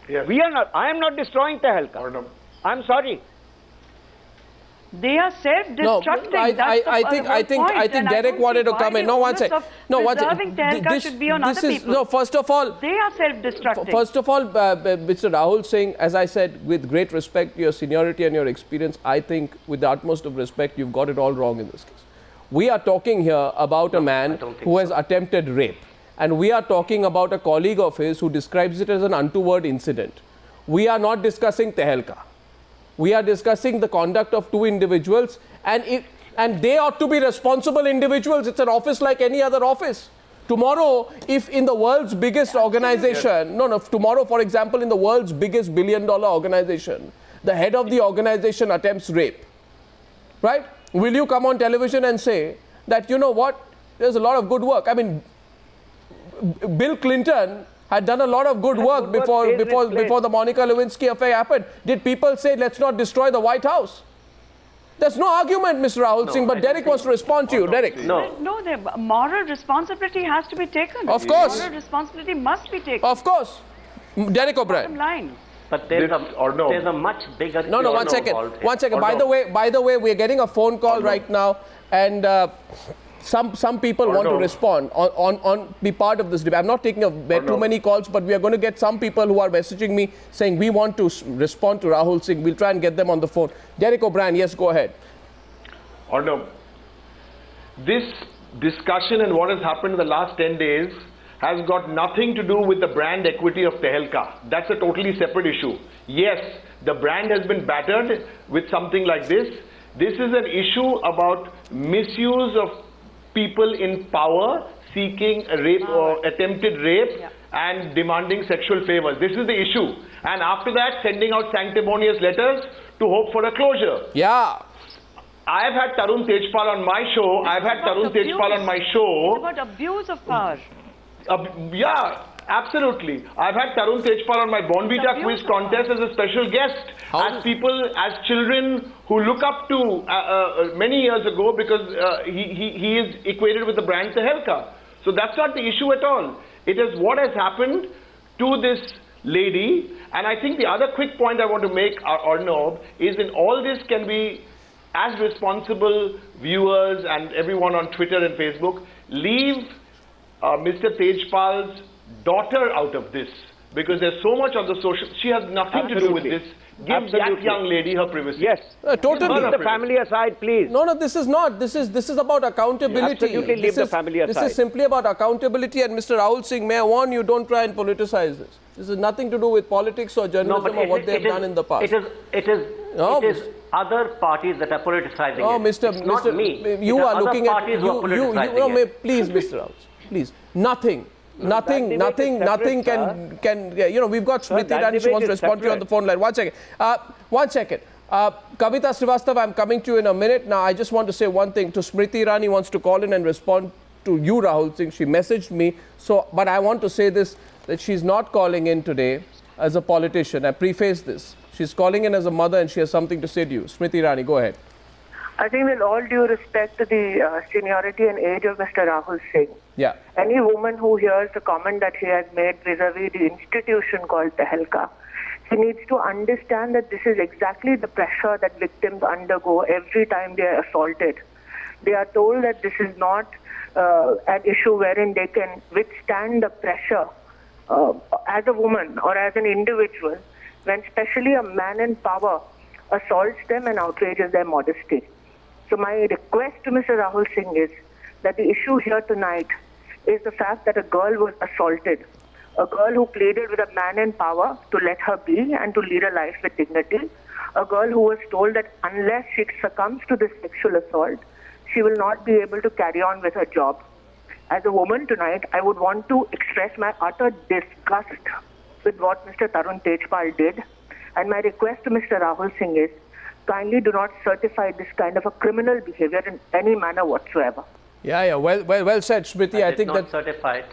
Yes. We are not. I am not destroying Tehelka. Arnab. I'm sorry. They are self-destructing. No, I think Derek wanted to come in. No, one second. No, one second. Tehelka should be on other people. No, first of all, they are self-destructing. First of all, Mr. Rahul Singh, as I said, with great respect to your seniority and your experience, I think with the utmost of respect, you've got it all wrong in this case. We are talking here about a man who has attempted rape. And we are talking about a colleague of his who describes it as an untoward incident. We are not discussing Tehelka. We are discussing the conduct of two individuals, and they ought to be responsible individuals. It's an office like any other office. Tomorrow, if in the world's biggest organization, tomorrow, for example, in the world's biggest billion-dollar organization, the head of the organization attempts rape, right? Will you come on television and say that, you know what, there's a lot of good work? I mean, Bill Clinton had done a lot of good work before the Monica Lewinsky affair happened. Did people say, let's not destroy the White House? There's no argument, Mr. Rahul Singh, but Derek wants to respond to you. Derek. No, the moral responsibility has to be taken. Of course. Moral responsibility must be taken. Of course. Derek O'Brien. Line. But there's a much bigger... No, one second. One second. By the way, we're getting a phone call right now, and some people want to respond be part of this debate. I'm not taking too many calls, but we are going to get some people who are messaging me saying we want to respond to Rahul Singh. We'll try and get them on the phone. Derek O'Brien, yes, go ahead. Arnab, this discussion and what has happened in the last 10 days has got nothing to do with the brand equity of Tehelka. That's a totally separate issue. Yes, the brand has been battered with something like this. This is an issue about misuse of people in power seeking a rape or attempted rape and demanding sexual favors. This is the issue. And after that, sending out sanctimonious letters to hope for a closure. Yeah. I've had Tarun Tejpal on my show. I've had Tarun Tejpal on my show. It's about abuse of power. Yeah, absolutely. I've had Tarun Tejpal on my Bonvita quiz contest as a special guest. As people, as children who look up to many years ago, because he is equated with the brand Tehelka. So that's not the issue at all. It is what has happened to this lady. And I think the other quick point I want to make, Arnab, is in all this can be, as responsible viewers and everyone on Twitter and Facebook, leave Mr. Tejpal's daughter out of this, because there's so much on the social. She has nothing to do with this. Give that young lady her privacy. Yes, totally. Leave the family aside, please. No, this is not. This is about accountability. Absolutely, leave the family aside. This is simply about accountability. And Mr. Rahul Singh, may I warn you, don't try and politicize this. This has nothing to do with politics or journalism or what they've done in the past. It is other parties that are politicizing it. It's not me. You are looking at please, Mr. Rahul, please. Nothing can, we've got Smriti Irani, she wants to respond to you on the phone line. One second. Kavita Srivastava, I'm coming to you in a minute. Now, I just want to say one thing. To Smriti Irani wants to call in and respond to you, Rahul Singh. She messaged me. But I want to say this, that she's not calling in today as a politician. I preface this. She's calling in as a mother and she has something to say to you. Smriti Irani, go ahead. I think with all due respect to the seniority and age of Mr. Rahul Singh, any woman who hears the comment that he has made vis-a-vis the institution called Tehelka, she needs to understand that this is exactly the pressure that victims undergo every time they are assaulted. They are told that this is not an issue wherein they can withstand the pressure as a woman or as an individual, when especially a man in power assaults them and outrages their modesty. So my request to Mr. Rahul Singh is that the issue here tonight is the fact that a girl was assaulted, a girl who pleaded with a man in power to let her be and to lead a life with dignity, a girl who was told that unless she succumbs to this sexual assault, she will not be able to carry on with her job. As a woman tonight, I would want to express my utter disgust with what Mr. Tarun Tejpal did. And my request to Mr. Rahul Singh is, kindly do not certify this kind of a criminal behavior in any manner whatsoever. Well said, Smriti. I did not certify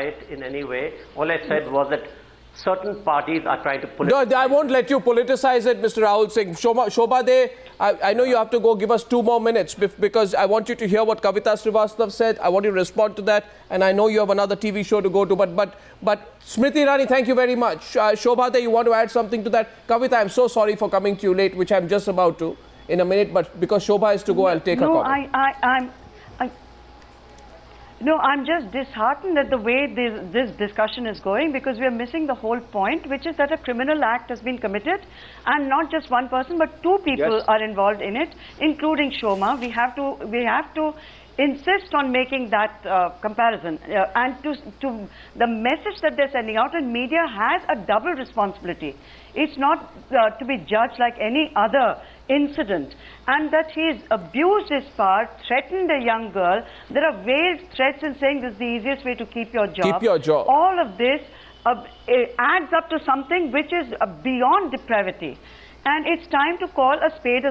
it in any way. All I said was that certain parties are trying to No, I won't let you politicize it, Mr. Rahul Singh. Shobhaa, I know you have to go. Give us 2 more minutes because I want you to hear what Kavita Srivastava said. I want you to respond to that. And I know you have another TV show to go to. But Smriti Irani, thank you very much. Shobhaa, you want to add something to that? Kavita, I'm so sorry for coming to you late, which I'm just about to in a minute. But because Shobhaa is to go, I'll take her comment. No, I'm just disheartened at the way this discussion is going, because we are missing the whole point, which is that a criminal act has been committed, and not just one person, but 2 people are involved in it, including Shobhaa. We have to insist on making that comparison, and to the message that they're sending out, and media has a double responsibility. It's not to be judged like any other incident, and that he's abused his power, threatened a young girl. There are veiled threats in saying this is the easiest way to keep your job. Keep your job. All of this adds up to something which is beyond depravity. And it's time to call a spade,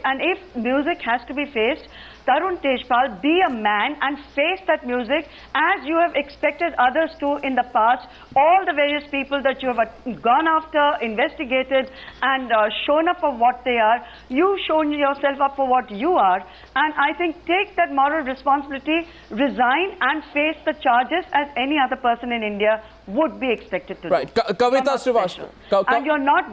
and if music has to be faced, Tarun Tejpal, be a man and face that music as you have expected others to in the past. All the various people that you have gone after, investigated, and shown up for what they are. You've shown yourself up for what you are. And I think take that moral responsibility, resign, and face the charges as any other person in India would be expected to do. Right, Kavita Srivastava. And you're not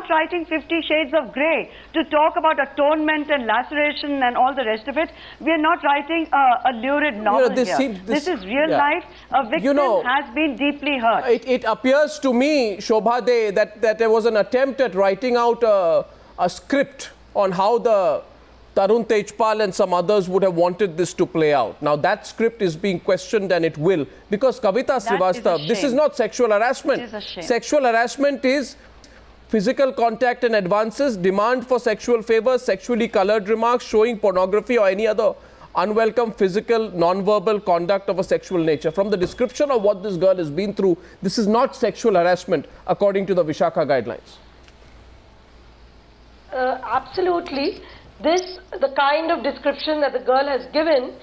writing 50 Shades of Grey to talk about atonement and laceration and all the rest of it. We are not writing a lurid novel here. This is real life. A victim has been deeply hurt. It appears to me, Shobhaa, that there was an attempt at writing out a script on how the Tarun Tejpal and some others would have wanted this to play out. Now that script is being questioned, and it will, because Kavita Srivastava, this is not sexual harassment. It is a shame. Sexual harassment is physical contact and advances, demand for sexual favors, sexually colored remarks, showing pornography or any other unwelcome physical, non-verbal conduct of a sexual nature. From the description of what this girl has been through, this is not sexual harassment according to the Vishaka guidelines. Absolutely. The kind of description that the girl has given,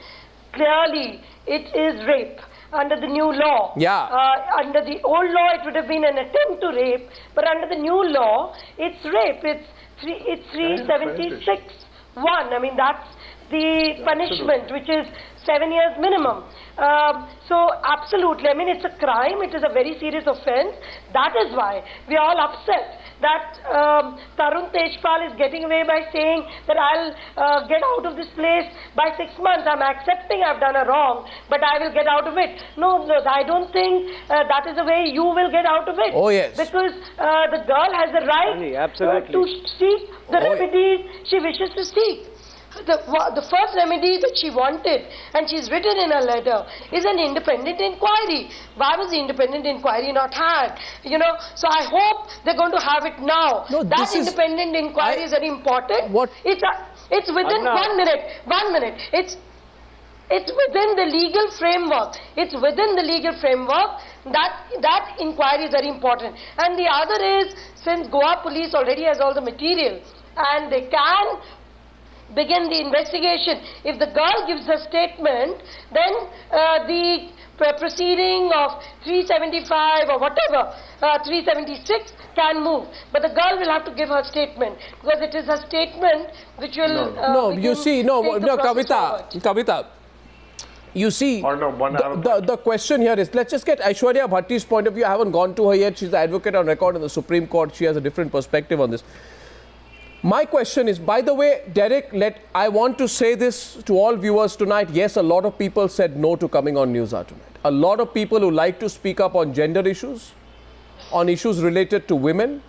clearly it is rape under the new law. Yeah. Under the old law, it would have been an attempt to rape, but under the new law, it's rape. It's 376(1). I mean, that's the punishment, which is 7 years minimum. So absolutely, I mean, it's a crime. It is a very serious offense. That is why we are all upset that Tarun Tejpal is getting away by saying that I'll get out of this place by 6 months. I'm accepting I've done a wrong, but I will get out of it. No, I don't think that is the way you will get out of it. Oh, yes. Because the girl has the right to seek the remedies she wishes to seek. The first remedy that she wanted, and she's written in a letter, is an independent inquiry. Why was the independent inquiry not had? So I hope they're going to have it now. No, that independent inquiry is very important. It's within 1 minute. 1 minute. It's within the legal framework. It's within the legal framework. That inquiry is very important. And the other is, since Goa police already has all the material, and they can begin the investigation. If the girl gives a statement, then the proceeding of 375 or whatever, 376 can move. But the girl will have to give her statement, because it is her statement which will Kavita, you see, the question here is, let's just get Aishwarya Bhati's point of view. I haven't gone to her yet. She's the advocate on record in the Supreme Court. She has a different perspective on this. My question is, by the way, Derek, I want to say this to all viewers tonight. Yes, a lot of people said no to coming on Newshour tonight. A lot of people who like to speak up on gender issues, on issues related to women,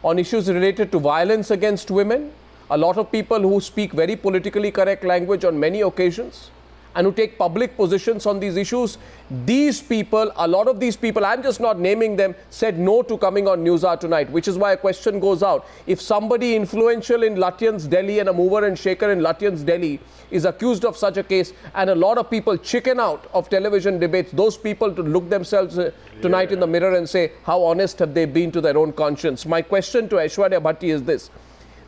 on issues related to violence against women, a lot of people who speak very politically correct language on many occasions, and who take public positions on these issues. These people, a lot of these people, I'm just not naming them, said no to coming on Newshour tonight, which is why a question goes out. If somebody influential in Lutyens Delhi and a mover and shaker in Lutyens Delhi is accused of such a case, and a lot of people chicken out of television debates, those people to look themselves tonight in the mirror and say, how honest have they been to their own conscience? My question to Aishwarya Bhati is this.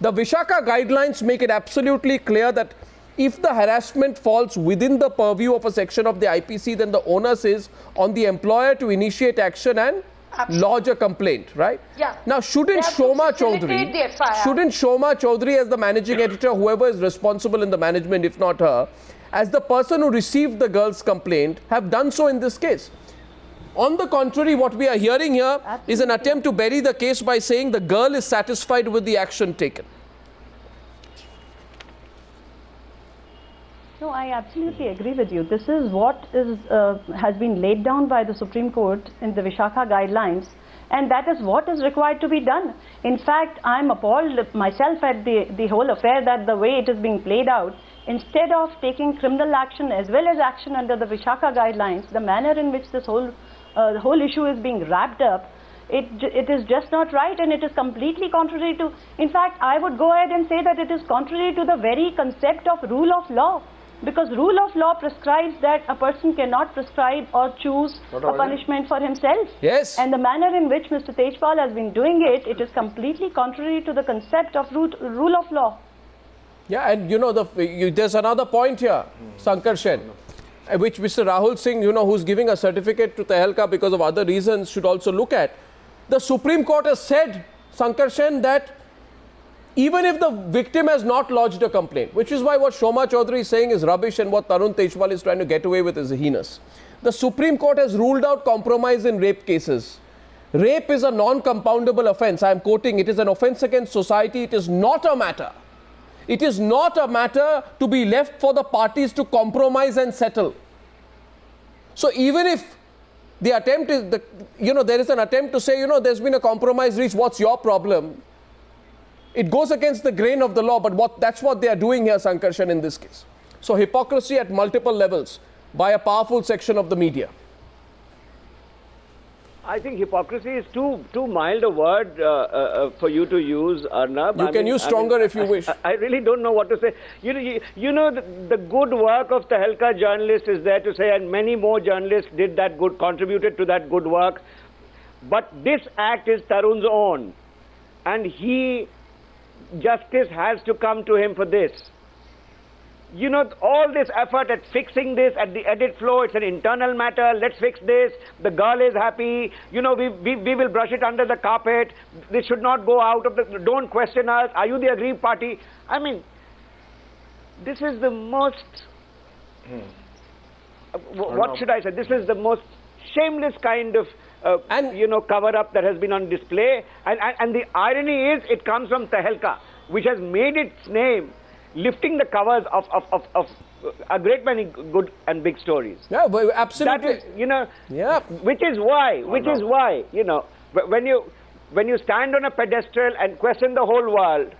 The Vishaka guidelines make it absolutely clear that If the harassment falls within the purview of a section of the IPC, then the onus is on the employer to initiate action and lodge a complaint, right? Yeah. Now, shouldn't Shobhaa Chaudhary, as the managing editor, whoever is responsible in the management, if not her, as the person who received the girl's complaint, have done so in this case? On the contrary, what we are hearing here is an attempt to bury the case by saying the girl is satisfied with the action taken. No, I absolutely agree with you. This is what has been laid down by the Supreme Court in the Vishakha guidelines, and that is what is required to be done. In fact, I'm appalled myself at the whole affair, that the way it is being played out, instead of taking criminal action as well as action under the Vishakha guidelines, the manner in which this whole issue is being wrapped up, it is just not right, and it is completely contrary to, in fact, I would go ahead and say that it is contrary to the very concept of rule of law. Because rule of law prescribes that a person cannot prescribe or choose a punishment for himself. Yes. And the manner in which Mr. Tejpal has been doing it, it is completely contrary to the concept of rule of law. Yeah, and you know, there's another point here, Sankarshan, which Mr. Rahul Singh, you know, who's giving a certificate to Tehelka because of other reasons, should also look at. The Supreme Court has said, Sankarshan, that even if the victim has not lodged a complaint, which is why what Shobhaa Chaudhary is saying is rubbish and what Tarun Tejpal is trying to get away with is heinous. The Supreme Court has ruled out compromise in rape cases. Rape is a non-compoundable offence. I am quoting, it is an offence against society. It is not a matter. It is not a matter to be left for the parties to compromise and settle. So even if the attempt is, there is an attempt to say, there's been a compromise reached, what's your problem? It goes against the grain of the law, but that's what they are doing here, Sankarshan, in this case. So hypocrisy at multiple levels by a powerful section of the media. I think hypocrisy is too mild a word for you to use, Arnab. You can use stronger if you wish. I really don't know what to say. You know the good work of the Tehelka journalist is there to say, and many more journalists did that good, contributed to that good work. But this act is Tarun's own, and justice has to come to him for this. All this effort at fixing this at the edit flow, it's an internal matter, let's fix this, the girl is happy, we will brush it under the carpet, this should not go out of don't question us, are you the aggrieved party? I mean, this is the most, what should I say, this is the most shameless kind of cover-up that has been on display, and the irony is it comes from Tehelka, which has made its name lifting the covers of a great many good and big stories. Yeah, absolutely. That is, which is why, when you stand on a pedestal and question the whole world,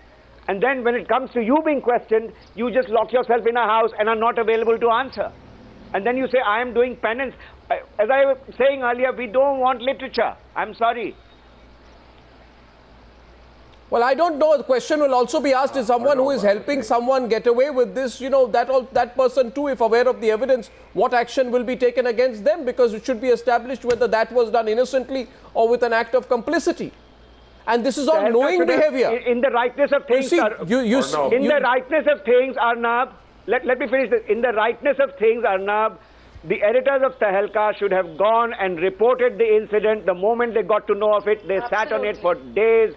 and then when it comes to you being questioned, you just lock yourself in a house and are not available to answer. And then you say, I am doing penance. As I was saying earlier, we don't want literature. I'm sorry. Well, I don't know. The question will also be asked, is someone who is helping someone get away with this, that person too, if aware of the evidence, what action will be taken against them? Because it should be established whether that was done innocently or with an act of complicity. And this is all knowing behavior. In the rightness of things, the rightness of things, Arnab, let me finish this. In the rightness of things, Arnab, the editors of Tehelka should have gone and reported the incident the moment they got to know of it. They sat on it for days,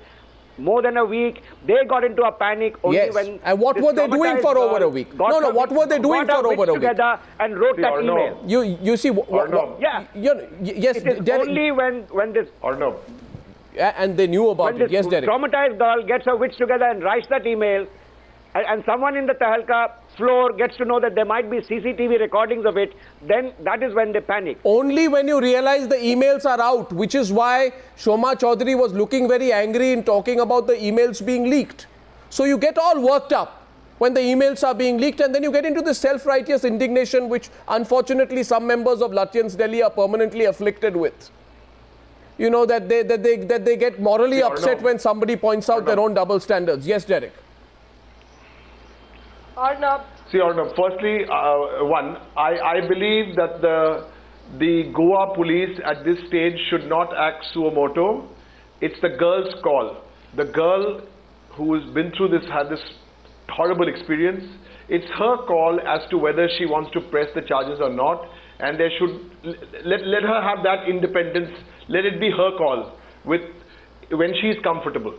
more than a week. They got into a panic only when. And what were they doing for over a week? What were they doing for over a week? Together and wrote that email. You see, yes. It is only when this. Arnab. And they knew about it. Yes, Derek. Traumatized girl gets her wits together and writes that email, and someone in the Tehelka floor gets to know that there might be CCTV recordings of it, then that is when they panic. Only when you realize the emails are out, which is why Shobhaa Chaudhary was looking very angry in talking about the emails being leaked. So you get all worked up when the emails are being leaked, and then you get into this self-righteous indignation, which unfortunately some members of Lutyens Delhi are permanently afflicted with. That they get morally upset when somebody points out their own double standards. Yes, Derek. Arnab. See, Arnab, firstly, I believe that the Goa police at this stage should not act suo moto. It's the girl's call. The girl who has been through this, had this horrible experience. It's her call as to whether she wants to press the charges or not, and there should let her have that independence. Let it be her call when she is comfortable.